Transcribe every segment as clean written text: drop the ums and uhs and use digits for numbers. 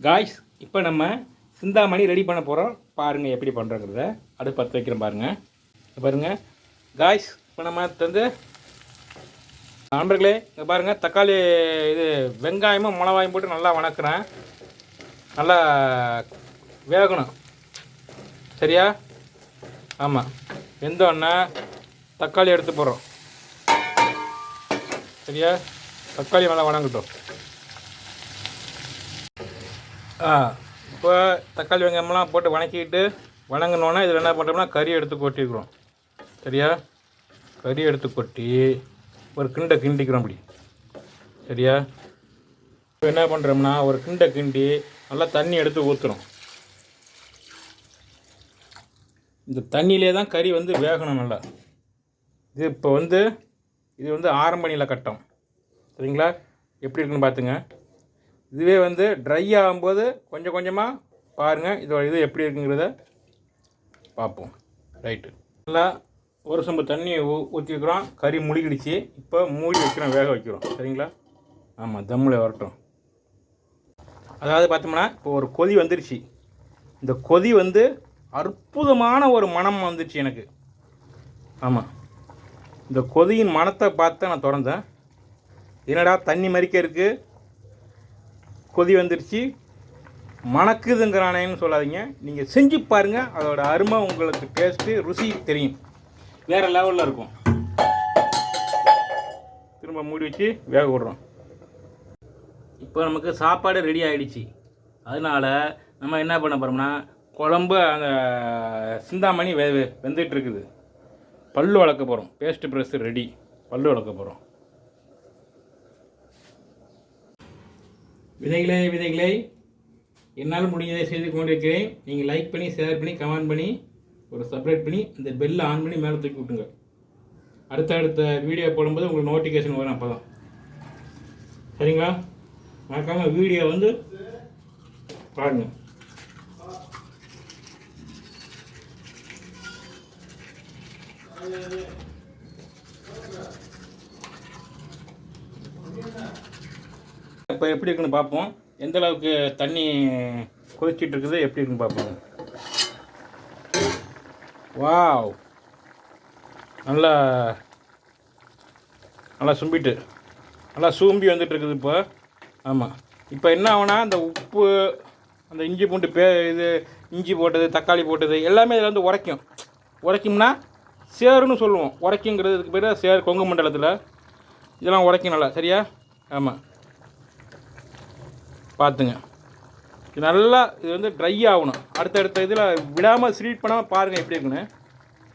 Guys, இப்போ நம்ம Chintamani ready பண்ண போகிறோம். பாருங்கள் எப்படி பண்ணுறோங்கிறத. அடுப்பு பற்ற வைக்கிறோம் பாருங்கள் காய்ஸ். இப்போ நம்ம வந்து நண்பர்களே இங்கே பாருங்கள், தக்காளி இது வெங்காயமும் மிளகாயும் போட்டு நல்லா வணக்குறேன். நல்லா வேகணும், சரியா? ஆமாம், வெந்தோடனே தக்காளி எடுத்து போடுறோம், சரியா? தக்காளி நல்லா வணங்கட்டும். இப்போ தக்காளி வெங்காயம்லாம் போட்டு வணக்கிட்டு வணங்கினோன்னா இதில் என்ன பண்ணுறோம்னா கறி எடுத்து கொட்டிக்கிறோம், சரியா? கறி எடுத்து கொட்டி ஒரு கிண்டை கிண்டிக்கிறோம் அப்படி, சரியா? இப்போ என்ன பண்ணுறோம்னா ஒரு கிண்டை கிண்டி நல்லா தண்ணி எடுத்து ஊற்றுறோம். இந்த தண்ணியிலே தான் கறி வந்து வேகணும் நல்லா. இது வந்து ஆரம்ப நிலை கட்டம், சரிங்களா? எப்படி இருக்குன்னு பார்த்துங்க. இதுவே வந்து ட்ரை ஆகும்போது கொஞ்சம் கொஞ்சமாக பாருங்கள் இது எப்படி இருக்குங்கிறத பார்ப்போம். ரைட்டு, நல்லா ஒரு சொம்பு தண்ணியை ஊற்றிக்கிறோம். கறி முழுகிடுச்சு. இப்போ மூடி வைக்கிறோம், வேக வைக்கிறோம், சரிங்களா? ஆமாம், தம்மில் வரட்டும். அதாவது பார்த்தோம்னா இப்போ ஒரு கொதி வந்துருச்சு. இந்த கொதி வந்து அற்புதமான ஒரு மனம் வந்துச்சு எனக்கு. ஆமாம், இந்த கொதியின் மனத்தை பார்த்து நான் திறந்தேன். என்னடா தண்ணி மறிக்க இருக்குது, கொதி வந்துருச்சு, மணக்குதுங்கிறானேன்னு சொல்லாதீங்க. நீங்கள் செஞ்சு பாருங்கள், அதோட அருமை உங்களுக்கு டேஸ்ட்டு ருசி தெரியும், வேறு லெவலில் இருக்கும். திரும்ப மூடி வச்சு வேக விடுறோம். இப்போ நமக்கு சாப்பாடு ரெடி ஆகிடுச்சு. அதனால் நம்ம என்ன பண்ண போகிறோம்னா குழம்பு அந்த சிந்தாமணி வெந்துட்டு இருக்குது. பல்லு வளர்க்க போகிறோம். பேஸ்ட்டு ப்ரெஸ்ஸு ரெடி, பல்லு வளர்க்க போகிறோம். விதைகளை என்னால் முடிஞ்சதை செய்து கொண்டிருக்கிறேன். நீங்கள் லைக் பண்ணி, ஷேர் பண்ணி, கமெண்ட் பண்ணி, ஒரு சப்ஸ்கிரைப் பண்ணி, இந்த பெல்லை ஆன் பண்ணி மேலே தூக்கி விட்டுங்க. அடுத்த வீடியோ போடும்போது உங்களுக்கு நோட்டிஃபிகேஷன் வரும், அப்போ தான், சரிங்களா? மறக்காமல் வீடியோ வந்து பாருங்கள். இப்போ எப்படி இருக்குன்னு பார்ப்போம். எந்த அளவுக்கு தண்ணி கொதிச்சிட்டு இருக்குது, எப்படி இருக்குன்னு பார்ப்போம். வாவ், நல்லா சும்பிட்டு நல்லா சூம்பி வந்துட்டு இருக்குது இப்போ. ஆமாம், இப்போ என்ன ஆகுனா அந்த உப்பு, அந்த இஞ்சி பூண்டு இஞ்சி போட்டது, தக்காளி போட்டது எல்லாமே இதில் வந்து உரைக்கும்னா சேருன்னு சொல்லுவோம். உரைக்குங்கிறது இதுக்கு பேர் சேர். கொங்கு மண்டலத்தில் இதெல்லாம் உரைக்கும் நல்லா, சரியா? ஆமாம், பார்த்துங்க. இது வந்து ட்ரை ஆகணும். அடுத்த இதில் விடாமல் ஸ்வீட் பண்ணாமல் பாருங்கள் எப்படி இருக்குன்னு.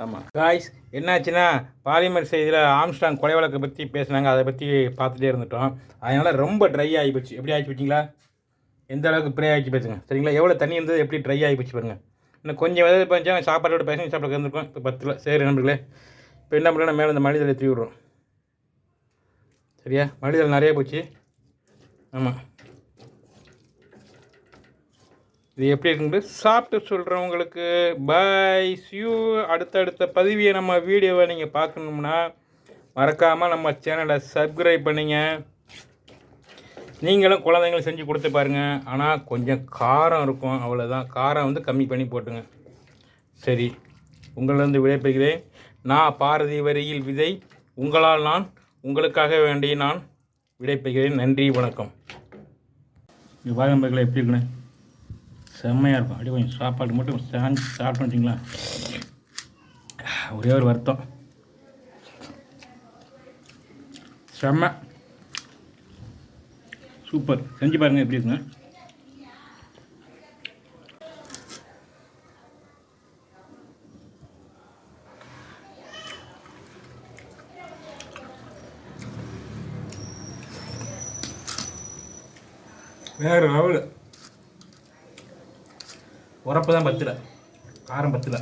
ஆமாம் காய்ஸ், என்னாச்சுன்னா பாலிமர் செய்தியில் ஆம்ஸ்டாங் கொலை வழக்கை பற்றி பேசுனாங்க. அதை பற்றி பார்த்துட்டே இருந்துட்டோம். அதனால் ரொம்ப ட்ரை ஆகி போச்சு. எப்படி ஆகி போச்சிங்களா? எந்த அளவுக்கு ப்ரே ஆகி போச்சுங்க, சரிங்களா? எவ்வளோ தண்ணி இருந்தது, எப்படி ட்ரை ஆகி போச்சு பாருங்கள். இன்னும் கொஞ்சம் வெதை பஞ்சா சாப்பாடோட பேசி சாப்பிட இருந்திருக்கோம். இப்போ 10 சரி நண்பர்களே, இப்போ என்ன பண்ணுறோம், மேலே இந்த மனிதலை தூவி விடுறோம், சரியா? மனிதல் நிறைய போச்சு. ஆமாம், இது எப்படி இருக்குன்னு சாப்பிட்டு சொல்கிறவங்களுக்கு பாய் சியூ. அடுத்த பதிவியை நம்ம வீடியோவை நீங்கள் பார்க்கணும்னா மறக்காமல் நம்ம சேனலை சப்ஸ்கிரைப் பண்ணிங்க. நீங்களும் குழந்தைங்களும் செஞ்சு கொடுத்து பாருங்கள். ஆனால் கொஞ்சம் காரம் இருக்கும், அவ்வளோதான். காரம் வந்து கம்மி பண்ணி போட்டுங்க. சரி, உங்களிலிருந்து விடைபெறுகிறேன். நான் பாரதி வரியில் விதை, உங்களால் நான், உங்களுக்காக வேண்டி நான் விடைபெறுகிறேன். நன்றி, வணக்கம். இது பாருங்கள் எப்படி இருக்குன்னு, செம்மையாக இருக்கும். அப்படியே கொஞ்சம் சாப்பாடு மட்டும் ஸ்டார்ட் பண்ணிட்டீங்களா? ஒரே ஒரு வருத்தம், செம்ம சூப்பர். செஞ்சு பாருங்கள் எப்படி இருக்குங்க. வேறு லெவலு. உரப்பு தான் பத்தல, காரம் பத்தல.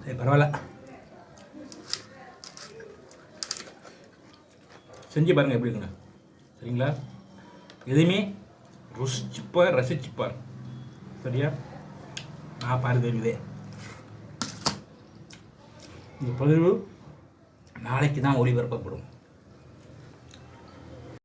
சரி, பரவாயில்ல. செஞ்சு பாருங்கள் எப்படி இருக்குங்க, சரிங்களா? எதுவுமே ரசிச்சுப்பார், சரியா? நான் பாரு தெரியுதே. இந்த பதிவு நாளைக்கு தான் ஒளிபரப்பப்படும்.